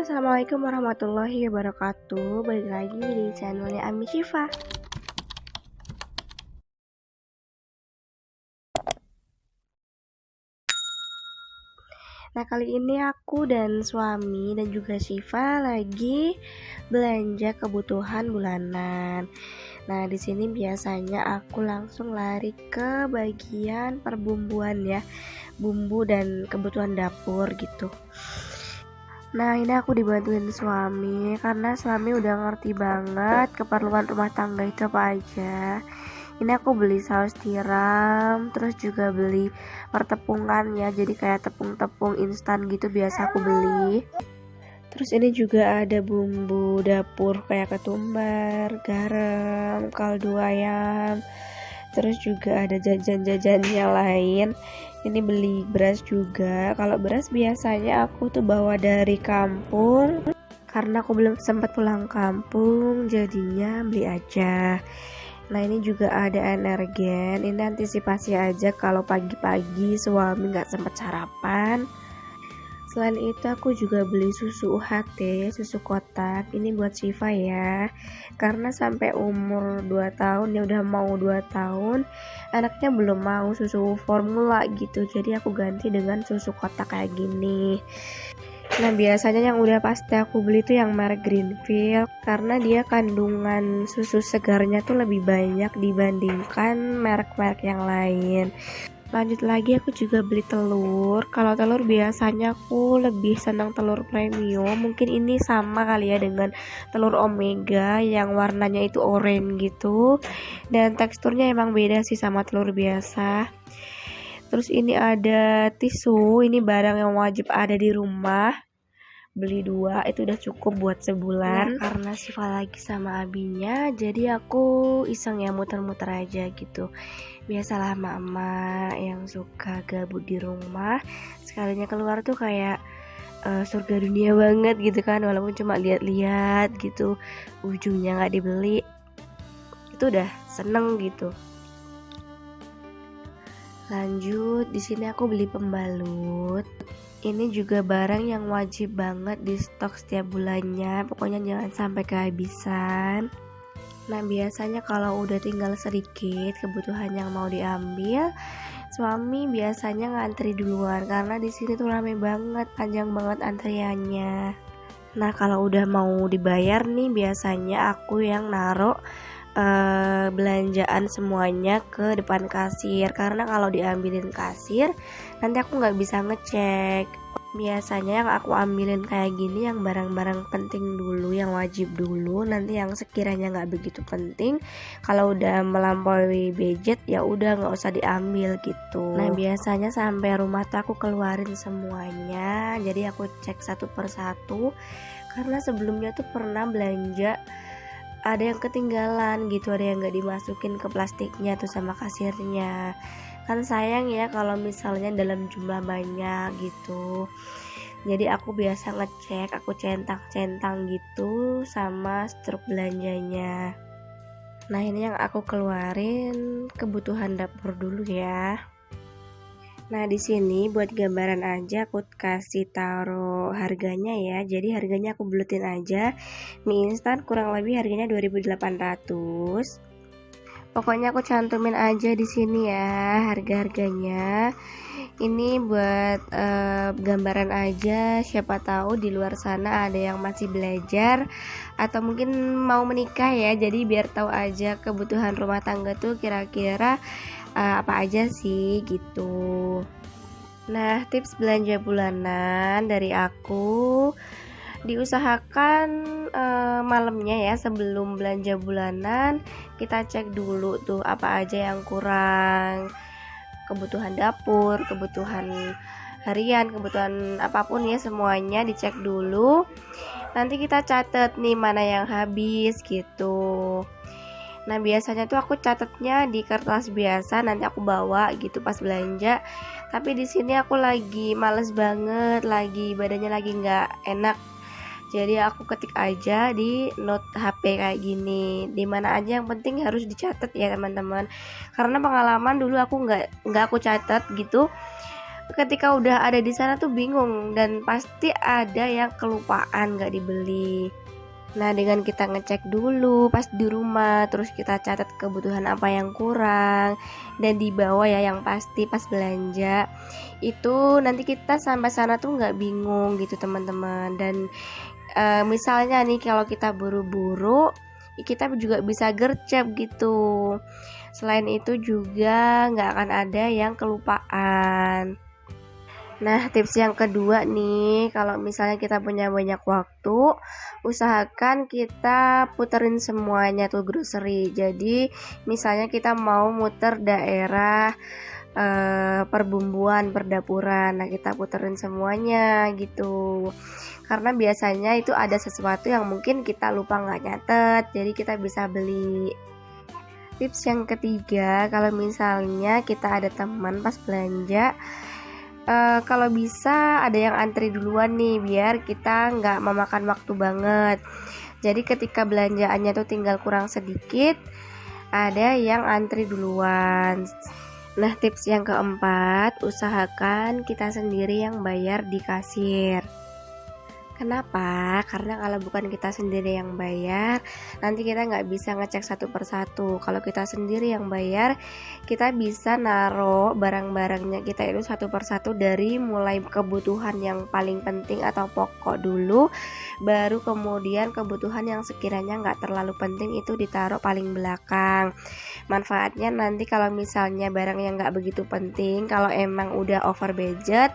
Assalamualaikum warahmatullahi wabarakatuh. Balik lagi di channelnya Ami Syifa. Nah, kali ini aku dan suami dan juga Syifa lagi belanja kebutuhan bulanan. Nah, di sini biasanya aku langsung lari ke bagian perbumbuan ya, bumbu dan kebutuhan dapur gitu. Nah, ini aku dibantuin suami karena suami udah ngerti banget keperluan rumah tangga itu apa aja. Ini aku beli saus tiram, terus juga beli pertepungan ya, jadi kayak tepung-tepung instan gitu biasa aku beli. Terus ini juga ada bumbu dapur kayak ketumbar, garam, kaldu ayam. Terus juga ada jajan-jajannya lain. Ini beli beras juga. Kalau beras biasanya aku tuh bawa dari kampung. Karena aku belum sempat pulang kampung, jadinya beli aja. Nah, ini juga ada energen. Ini antisipasi aja kalau pagi-pagi suami nggak sempat sarapan. Selain itu aku juga beli susu UHT, susu kotak. Ini buat Syifa ya. Karena sampai umur 2 tahun, ya udah mau 2 tahun, anaknya belum mau susu formula gitu. Jadi aku ganti dengan susu kotak kayak gini. Nah, biasanya yang udah pasti aku beli tuh yang merek Greenfield karena dia kandungan susu segarnya tuh lebih banyak dibandingkan merek-merek yang lain. Lanjut lagi aku juga beli telur. Kalau telur biasanya aku lebih senang telur premium. Mungkin ini sama kali ya dengan telur omega yang warnanya itu oranye gitu. Dan teksturnya emang beda sih sama telur biasa. Terus ini ada tisu. Ini barang yang wajib ada di rumah. Beli 2 itu udah cukup buat sebulan. Nah, karena Syifa lagi sama abinya, jadi aku iseng ya muter-muter aja gitu. Biasalah mama yang suka gabut di rumah, sekalinya keluar tuh kayak surga dunia banget gitu kan, walaupun cuma lihat-lihat gitu, ujungnya nggak dibeli, itu udah seneng gitu. Lanjut, di sini aku beli pembalut. Ini juga barang yang wajib banget di stok setiap bulannya. Pokoknya jangan sampai kehabisan. Nah, biasanya kalau udah tinggal sedikit kebutuhan yang mau diambil, suami biasanya ngantri duluan karena di sini tuh rame banget, panjang banget antriannya. Nah, kalau udah mau dibayar nih, biasanya aku yang naruh belanjaan semuanya ke depan kasir karena kalau diambilin kasir nanti aku nggak bisa ngecek. Biasanya yang aku ambilin kayak gini yang barang-barang penting dulu, yang wajib dulu, nanti yang sekiranya nggak begitu penting kalau udah melampaui budget ya udah nggak usah diambil gitu. Nah, biasanya sampai rumah tuh aku keluarin semuanya, jadi aku cek satu persatu karena sebelumnya tuh pernah belanja ada yang ketinggalan gitu, ada yang gak dimasukin ke plastiknya tuh sama kasirnya. Kan sayang ya kalau misalnya dalam jumlah banyak gitu. Jadi aku biasa ngecek, aku centang-centang gitu sama struk belanjanya. Nah, ini yang aku keluarin kebutuhan dapur dulu ya. Nah, di sini buat gambaran aja aku kasih taruh harganya ya. Jadi harganya aku buletin aja. Mie instan kurang lebih harganya 2.800. Pokoknya aku cantumin aja di sini ya harga-harganya. Ini buat gambaran aja, siapa tahu di luar sana ada yang masih belajar atau mungkin mau menikah ya. Jadi biar tahu aja kebutuhan rumah tangga tuh kira-kira apa aja sih gitu. Nah, tips belanja bulanan dari aku, diusahakan malamnya ya sebelum belanja bulanan kita cek dulu tuh apa aja yang kurang, kebutuhan dapur, kebutuhan harian, kebutuhan apapun ya, semuanya dicek dulu. Nanti kita catat nih mana yang habis gitu. Nah, biasanya tuh aku catatnya di kertas biasa, nanti aku bawa gitu pas belanja. Tapi di sini aku lagi males banget, lagi badannya lagi nggak enak. Jadi aku ketik aja di note HP kayak gini. Dimana aja yang penting harus dicatat ya teman-teman. Karena pengalaman dulu aku nggak aku catat gitu. ketika udah ada di sana tuh bingung dan pasti ada yang kelupaan gak dibeli. Nah, dengan kita ngecek dulu pas di rumah, terus kita catat kebutuhan apa yang kurang dan dibawa ya, yang pasti pas belanja itu nanti kita sampai sana tuh nggak bingung gitu teman-teman. Dan misalnya nih kalau kita buru-buru, kita juga bisa gercep gitu. Selain itu juga nggak akan ada yang kelupaan. Nah, tips yang kedua nih, kalau misalnya kita punya banyak waktu, usahakan kita puterin semuanya tuh grocery. Jadi, misalnya kita mau muter daerah perbumbuan, perdapuran. Nah, kita puterin semuanya gitu. Karena biasanya itu ada sesuatu yang mungkin kita lupa nggak nyatet, jadi kita bisa beli. Tips yang ketiga, kalau misalnya kita ada teman pas belanja, kalau bisa ada yang antri duluan nih, biar kita nggak memakan waktu banget. Jadi ketika belanjaannya tuh tinggal kurang sedikit, ada yang antri duluan. Nah, tips yang keempat, usahakan kita sendiri yang bayar di kasir. Kenapa? Karena kalau bukan kita sendiri yang bayar, nanti kita nggak bisa ngecek satu persatu. Kalau kita sendiri yang bayar, kita bisa naruh barang-barangnya kita itu satu persatu, dari mulai kebutuhan yang paling penting atau pokok dulu, baru kemudian kebutuhan yang sekiranya nggak terlalu penting itu ditaruh paling belakang. Manfaatnya nanti kalau misalnya barang yang nggak begitu penting, kalau emang udah over budget,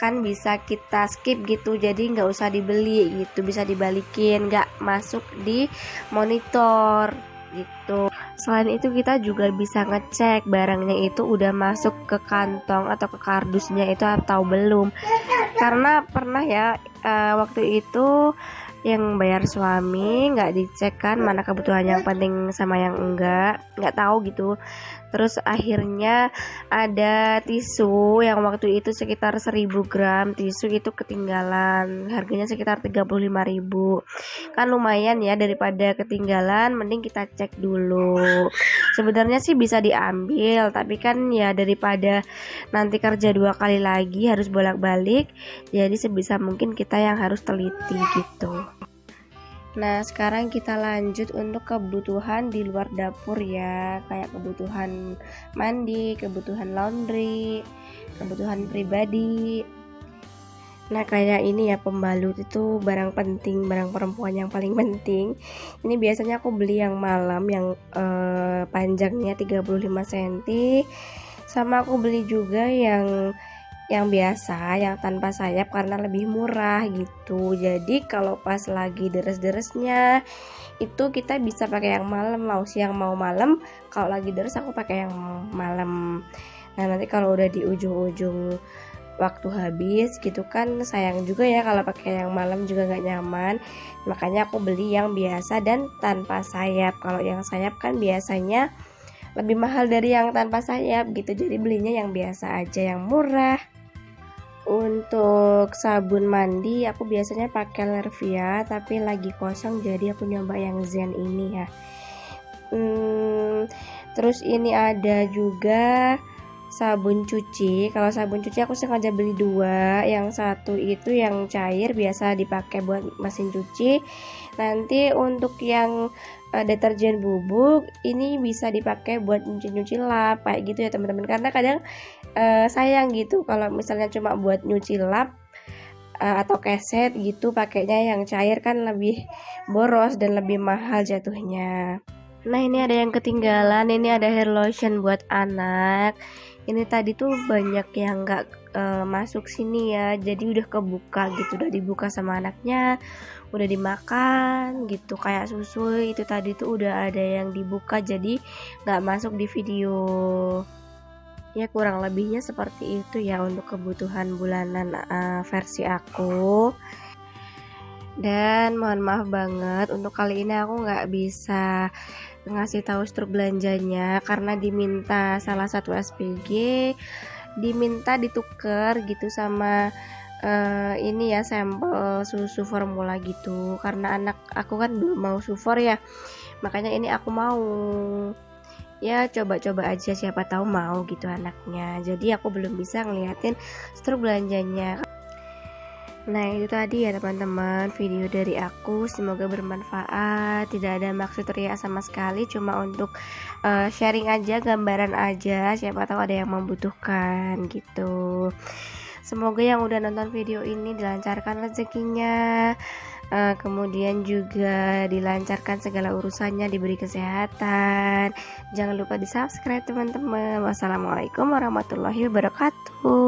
kan bisa kita skip gitu, jadi nggak usah dibeli gitu, bisa dibalikin, nggak masuk di monitor gitu. Selain itu kita juga bisa ngecek barangnya itu udah masuk ke kantong atau ke kardusnya itu atau belum. Karena pernah ya waktu itu yang bayar suami nggak dicek kan mana kebutuhan yang penting sama yang nggak tahu gitu. Terus akhirnya ada tisu yang waktu itu sekitar 1000 gram tisu itu ketinggalan, harganya sekitar 35.000. Kan lumayan ya, daripada ketinggalan mending kita cek dulu. Sebenarnya sih bisa diambil, tapi kan ya daripada nanti kerja 2 kali lagi harus bolak-balik, jadi sebisa mungkin kita yang harus teliti gitu. Nah, sekarang kita lanjut untuk kebutuhan di luar dapur ya, kayak kebutuhan mandi, kebutuhan laundry, kebutuhan pribadi. Nah, kayak ini ya, pembalut itu barang penting, barang perempuan yang paling penting. Ini biasanya aku beli yang malam, yang panjangnya 35 cm. Sama aku beli juga yang biasa, yang tanpa sayap, karena lebih murah gitu. Jadi kalau pas lagi deres-deresnya itu kita bisa pakai yang malam, mau siang mau malam. Kalau lagi deres aku pakai yang malam. Nah, nanti kalau udah di ujung-ujung waktu habis gitu kan sayang juga ya, kalau pakai yang malam juga nggak nyaman. Makanya aku beli yang biasa dan tanpa sayap. Kalau yang sayap kan biasanya lebih mahal dari yang tanpa sayap gitu, jadi belinya yang biasa aja, yang murah. Untuk sabun mandi aku biasanya pakai Lervia, tapi lagi kosong jadi aku nyoba yang Zen ini ya. Terus ini ada juga sabun cuci. Kalau sabun cuci aku sengaja beli 2, yang satu itu yang cair biasa dipakai buat mesin cuci. Nanti untuk yang deterjen bubuk ini bisa dipakai buat nyuci-nyuci lap kayak gitu ya teman-teman, karena kadang sayang gitu kalau misalnya cuma buat nyuci lap atau keset gitu, pakainya yang cair kan lebih boros dan lebih mahal jatuhnya. Nah, ini ada yang ketinggalan, ini ada hair lotion buat anak. Ini tadi tuh banyak yang nggak masuk sini ya, jadi udah kebuka gitu, udah dibuka sama anaknya, udah dimakan gitu, kayak susu itu tadi tuh udah ada yang dibuka, jadi nggak masuk di video. Ya kurang lebihnya seperti itu ya untuk kebutuhan bulanan versi aku. Dan mohon maaf banget untuk kali ini aku nggak bisa ngasih tahu struk belanjanya karena diminta salah satu SPG, diminta ditukar gitu sama ini ya, sampel susu formula gitu, karena anak aku kan belum mau sufor ya, makanya ini aku mau ya coba-coba aja, siapa tahu mau gitu anaknya. Jadi aku belum bisa ngeliatin struk belanjanya. Nah itu tadi ya teman-teman video dari aku, semoga bermanfaat, tidak ada maksud riak sama sekali, cuma untuk sharing aja, gambaran aja, siapa tahu ada yang membutuhkan gitu. Semoga yang udah nonton video ini dilancarkan rezekinya, kemudian juga dilancarkan segala urusannya, diberi kesehatan. Jangan lupa di subscribe teman-teman. Wassalamualaikum warahmatullahi wabarakatuh.